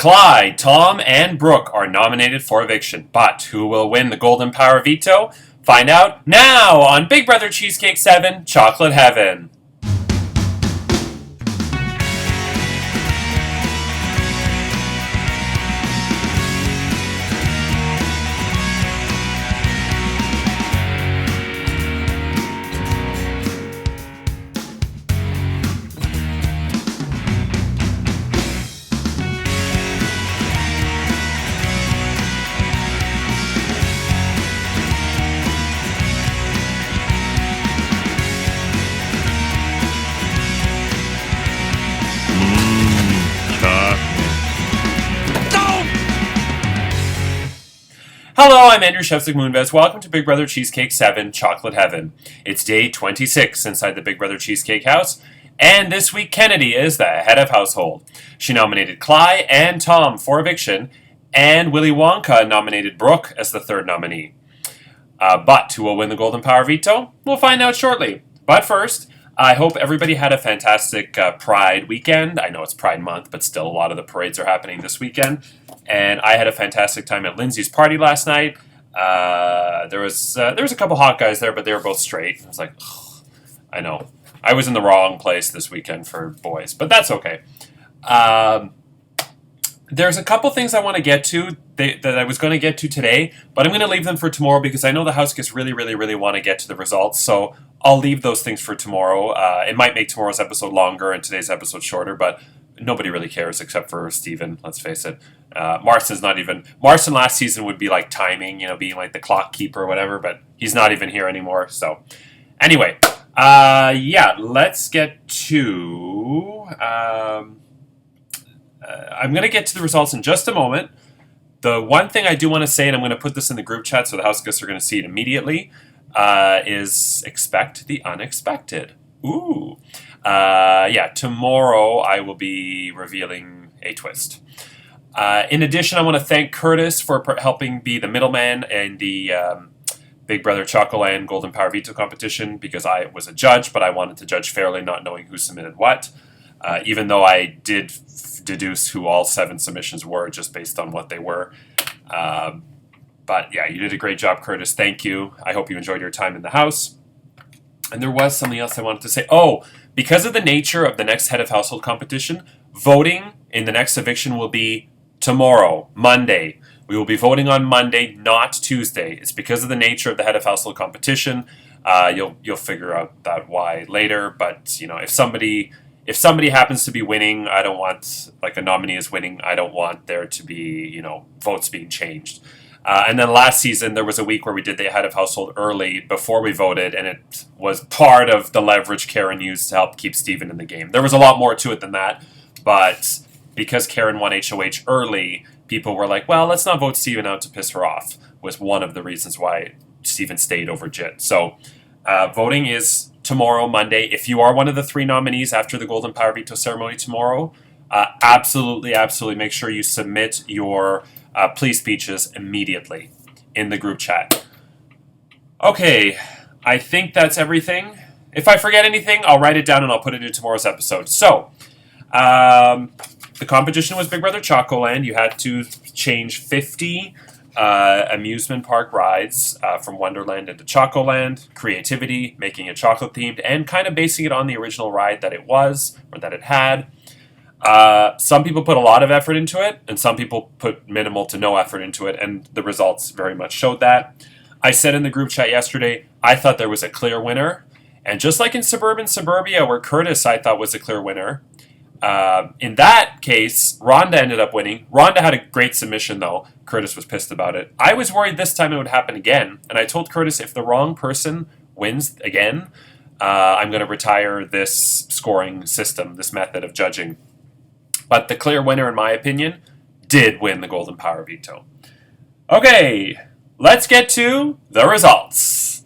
Clyde, Tom, and Brooke are nominated for eviction, but who will win the Golden Power Veto? Find out now on Big Brother Cheesecake 7 Chocolate Heaven. Hello, I'm Andrew Shevsik Moonves. Welcome to Big Brother Cheesecake 7 Chocolate Heaven. It's day 26 inside the Big Brother Cheesecake house, and this week Kennedy is the head of household. She nominated Clyde and Tom for eviction, and Willy Wonka nominated Brooke as the third nominee. But who will win the Golden Power Veto? We'll find out shortly. But first, I hope everybody had a fantastic Pride weekend. I know it's Pride Month, but still a lot of the parades are happening this weekend. And I had a fantastic time at Lindsay's party last night. There was a couple hot guys there, but they were both straight. I was like, ugh, I know. I was in the wrong place this weekend for boys, but that's okay. There's a couple things I want to get to that I was going to get to today, but I'm going to leave them for tomorrow because I know the house guests really want to get to the results, so I'll leave those things for tomorrow. It might make tomorrow's episode longer and today's episode shorter, but nobody really cares except for Steven, let's face it. Marston last season would be like timing, being like the clock keeper or whatever, but he's not even here anymore, so. Anyway, let's get to, I'm going to get to the results in just a moment. The one thing I do want to say, and I'm going to put this in the group chat so the house guests are going to see it immediately, is expect the unexpected. Ooh. Tomorrow I will be revealing a twist. In addition, I want to thank Curtis for helping be the middleman in the Big Brother Chocoland Golden Power Veto competition because I was a judge, but I wanted to judge fairly, not knowing who submitted what, even though I did deduce who all 7 submissions were just based on what they were. But yeah, you did a great job, Curtis. Thank you. I hope you enjoyed your time in the house. And there was something else I wanted to say. Oh, because of the nature of the next head of household competition, voting in the next eviction will be tomorrow, Monday. We will be voting on Monday, not Tuesday. It's because of the nature of the head of household competition. You'll figure out that why later. But if somebody happens to be winning, I don't want, like a nominee is winning, I don't want there to be votes being changed. And then last season, there was a week where we did the head of household early before we voted, and it was part of the leverage Karen used to help keep Steven in the game. There was a lot more to it than that, but because Karen won HOH early, people were like, well, let's not vote Steven out to piss her off, was one of the reasons why Steven stayed over Jit. So voting is tomorrow, Monday. If you are one of the 3 nominees after the Golden Power Veto ceremony tomorrow, absolutely make sure you submit your plea speeches immediately in the group chat. Okay, I think that's everything. If I forget anything, I'll write it down and I'll put it in tomorrow's episode. So, the competition was Big Brother Chocoland. You had to change 50 amusement park rides from Wonderland into Chocoland, creativity, making it chocolate themed, and kind of basing it on the original ride that it was, or that it had. Some people put a lot of effort into it, and some people put minimal to no effort into it, and the results very much showed that. I said in the group chat yesterday, I thought there was a clear winner, and just like in Suburban Suburbia, where Curtis I thought was a clear winner, in that case, Rhonda ended up winning. Rhonda had a great submission, though. Curtis was pissed about it. I was worried this time it would happen again, and I told Curtis if the wrong person wins again, I'm going to retire this scoring system, this method of judging. But the clear winner, in my opinion, did win the Golden Power Veto. Okay, let's get to the results.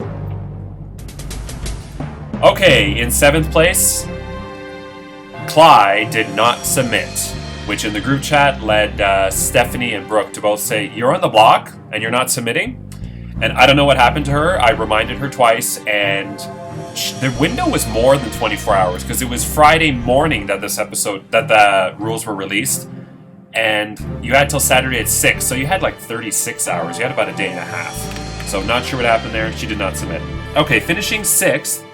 Okay, in 7th place, Clyde did not submit, which in the group chat led Stephanie and Brooke to both say, you're on the block and you're not submitting? And I don't know what happened to her. I reminded her twice, and the window was more than 24 hours because it was Friday morning that the rules were released. and you had till Saturday at 6, so you had like 36 hours. You had about a day and a half. So not sure what happened there. She did not submit. Okay, finishing 6th,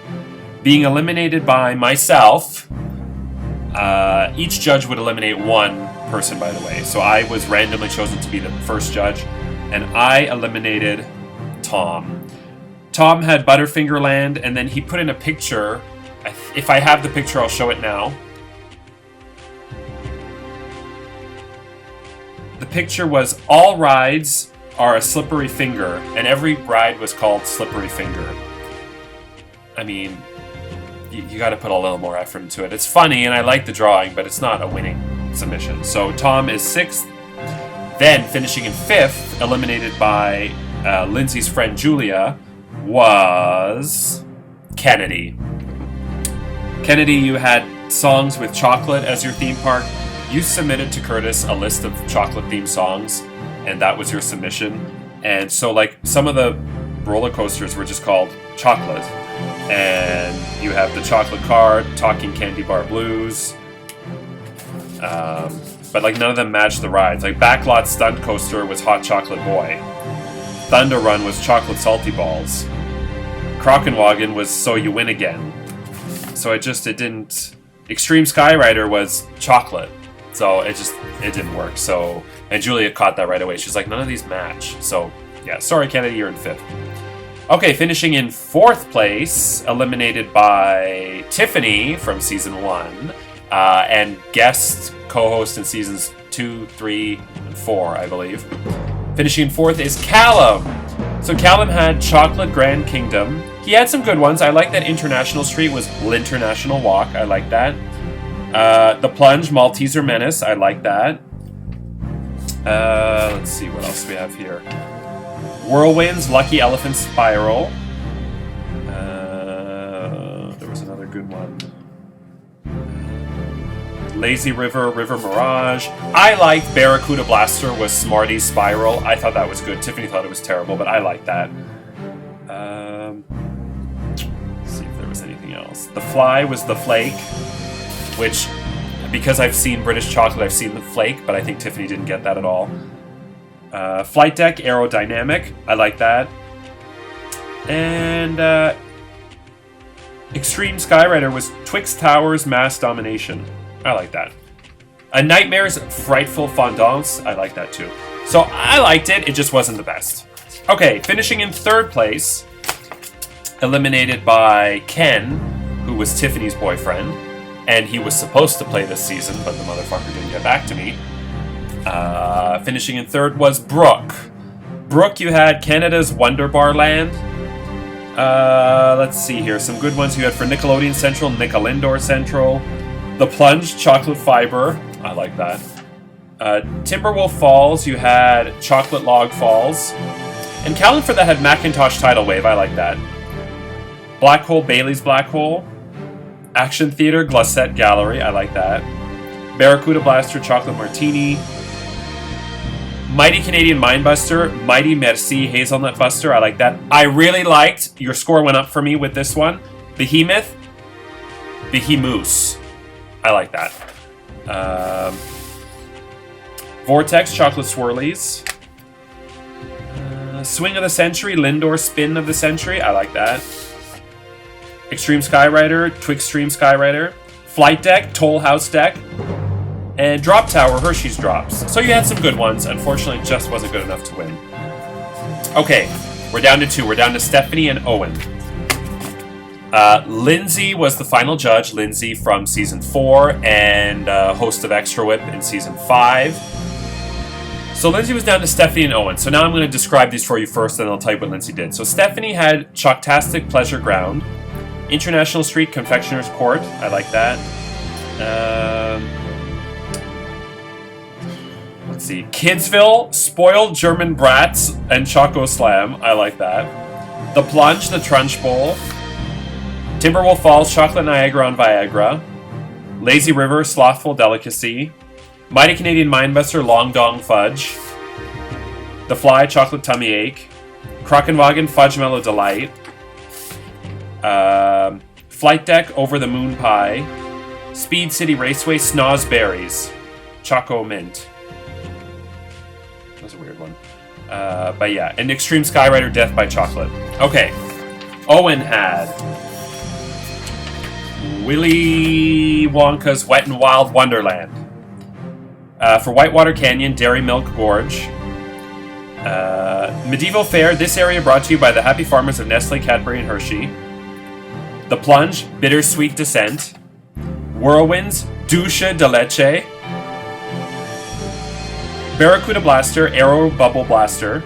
being eliminated by myself. Each judge would eliminate one person, by the way. So I was randomly chosen to be the first judge, and I eliminated Tom. Tom had Butterfingerland, and then he put in a picture. If I have the picture, I'll show it now. The picture was, all rides are a slippery finger, and every ride was called Slippery Finger. I mean, you got to put a little more effort into it. It's funny, and I like the drawing, but it's not a winning submission. So Tom is 6th. Then, finishing in 5th, eliminated by Lindsay's friend Julia, was Kennedy. Kennedy, you had songs with chocolate as your theme park. You submitted to Curtis a list of chocolate-themed songs, and that was your submission. And so, like, some of the roller coasters were just called Chocolate. And you have the Chocolate Card, Talking Candy Bar Blues. But, like, none of them matched the rides. Like, Backlot Stunt Coaster was Hot Chocolate Boy. Thunder Run was Chocolate Salty Balls. Crockenwagon was So You Win Again. So it didn't... Extreme Skyrider was Chocolate. So it didn't work. So, and Julia caught that right away. She's like, none of these match. So, yeah, sorry, Kennedy, you're in 5th. Okay, finishing in 4th place, eliminated by Tiffany from season 1, and guest co-host in seasons 2, 3, and 4, I believe. Finishing in 4th is Callum. So Callum had Chocolate Grand Kingdom. He had some good ones. I like that International Street was L'International Walk. I like that. The Plunge, Malteser Menace. I like that. Let's see, what else we have here. Whirlwinds, Lucky Elephant Spiral. There was another good one. Lazy River, River Mirage. I liked Barracuda Blaster was Smarty's Spiral. I thought that was good. Tiffany thought it was terrible, but I liked that. Let's see if there was anything else. The Fly was The Flake, which, because I've seen British Chocolate, I've seen The Flake, but I think Tiffany didn't get that at all. Flight Deck, Aerodynamic. I like that. And Extreme Skyrider was Twixt Towers, Mass Domination. I like that. A Nightmare's Frightful Fondance. I like that too. So I liked it. It just wasn't the best. Okay, finishing in 3rd place, eliminated by Ken, who was Tiffany's boyfriend, and he was supposed to play this season, but the motherfucker didn't get back to me. Finishing in 3rd was Brooke. Brooke, you had Canada's Wonder Bar Land. Let's see here. Some good ones you had for Nickelodeon Central, Nickelindor Central. The Plunge, Chocolate Fiber. I like that. Timberwolf Falls, you had Chocolate Log Falls. And Callan for that had Macintosh Tidal Wave. I like that. Black Hole, Bailey's Black Hole. Action Theater, Glossette Gallery. I like that. Barracuda Blaster, Chocolate Martini. Mighty Canadian Mindbuster, Mighty Merci Hazelnut Buster. I like that. I really liked, your score went up for me with this one, Behemoth, Behemoose. I like that. Vortex, Chocolate Swirlies. Swing of the Century, Lindor Spin of the Century. I like that. Extreme Skyrider, Twixtream Skyrider. Flight Deck, Toll House Deck. And Drop Tower, Hershey's Drops. So you had some good ones. Unfortunately, just wasn't good enough to win. Okay, we're down to 2. We're down to Stephanie and Owen. Lindsay was the final judge. Lindsay from Season 4 and host of Extra Whip in Season 5. So Lindsay was down to Stephanie and Owen. So now I'm going to describe these for you first, and I'll tell you what Lindsay did. So Stephanie had Chalktastic Pleasure Ground. International Street Confectioner's Court. I like that. Let's see. Kidsville, Spoiled German Brats, and Choco Slam. I like that. The Plunge, the Trunch Bowl. Timberwolf Falls, Chocolate Niagara on Viagra. Lazy River, Slothful Delicacy. Mighty Canadian Mindbuster, Long Dong Fudge. The Fly, Chocolate Tummy Ache. Crockenwagen, Fudge Mellow Delight. Flight Deck, Over the Moon Pie. Speed City Raceway, Snozberries. Choco Mint. was a weird one. But yeah, and Extreme Skyrider Death by Chocolate. Okay. Owen had Willy Wonka's Wet n Wild Wonderland. For Whitewater Canyon, Dairy Milk Gorge. Medieval Fair, this area brought to you by the happy farmers of Nestle, Cadbury, and Hershey. The Plunge, Bittersweet Descent. Whirlwinds, Douche de Leche. Barracuda Blaster, Aero Bubble Blaster.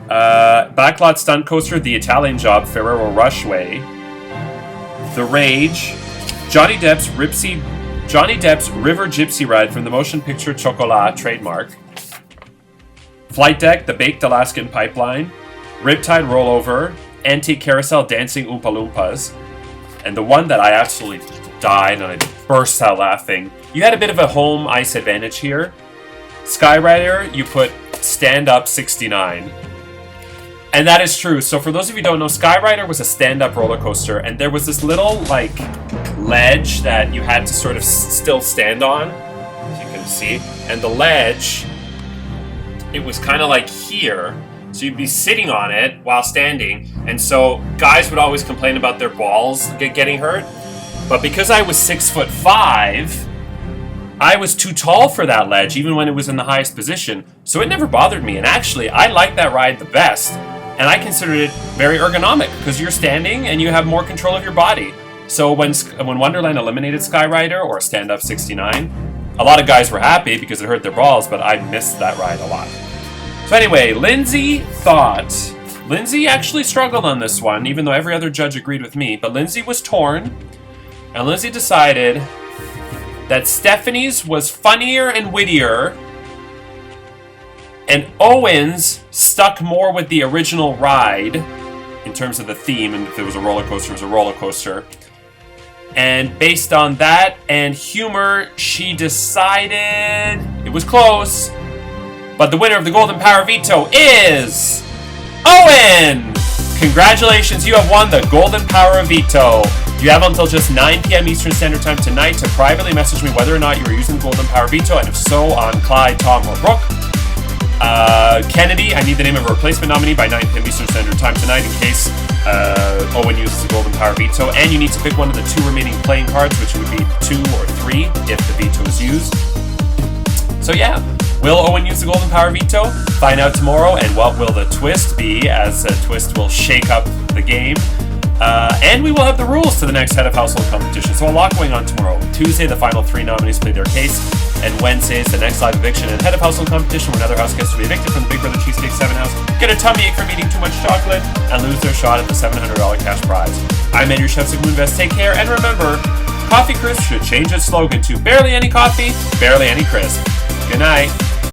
Backlot Stunt Coaster, The Italian Job, Ferrero Rushway. The Rage, Johnny Depp's River Gypsy Ride from the motion picture Chocolat, trademark. Flight Deck, The Baked Alaskan Pipeline. Riptide Rollover, Antique Carousel, Dancing Oompa Loompas. And the one that I absolutely died and I burst out laughing. You had a bit of a home ice advantage here. Skyrider, you put stand-up 69. And that is true. So for those of you who don't know, Skyrider was a stand-up roller coaster, and there was this little, like, ledge that you had to sort of still stand on, as you can see. And the ledge, it was kind of like here, so you'd be sitting on it while standing, and so guys would always complain about their balls getting hurt. But because I was 6'5", I was too tall for that ledge, even when it was in the highest position, so it never bothered me. And actually, I liked that ride the best. And I considered it very ergonomic because you're standing and you have more control of your body. So when Wonderland eliminated Skyrider or Stand Up 69, a lot of guys were happy because it hurt their balls, but I missed that ride a lot. So anyway, Lindsay actually struggled on this one, even though every other judge agreed with me. But Lindsay was torn, and Lindsay decided that Stephanie's was funnier and wittier, and Owen's stuck more with the original ride in terms of the theme, and if it was a roller coaster, it was a roller coaster. And based on that and humor, she decided it was close, but the winner of the Golden Power Veto is Owen! Congratulations, you have won the Golden Power Veto. You have until just 9 p.m. Eastern Standard Time tonight to privately message me whether or not you were using the Golden Power Veto, and if so, on Clyde, Tom, or Brooke. Kennedy, I need the name of a replacement nominee by 9 p.m. Eastern Standard Time tonight in case Owen uses the Golden Power Veto. And you need to pick one of the 2 remaining playing cards, which would be 2 or 3 if the veto is used. So yeah, will Owen use the Golden Power Veto? Find out tomorrow. And what will the twist be, as a twist will shake up the game. And we will have the rules to the next Head of Household competition. So a lot going on tomorrow. Tuesday, the final 3 nominees play their case. And Wednesday is the next live eviction and Head of Household competition, where another house gets to be evicted from the Big Brother Cheesecake 7 house, get a tummy ache from eating too much chocolate, and lose their shot at the $700 cash prize. I'm Ed, your Chef Sigmoonvest. Take care, and remember, Coffee Crisp should change its slogan to Barely Any Coffee, Barely Any Crisp. Good night.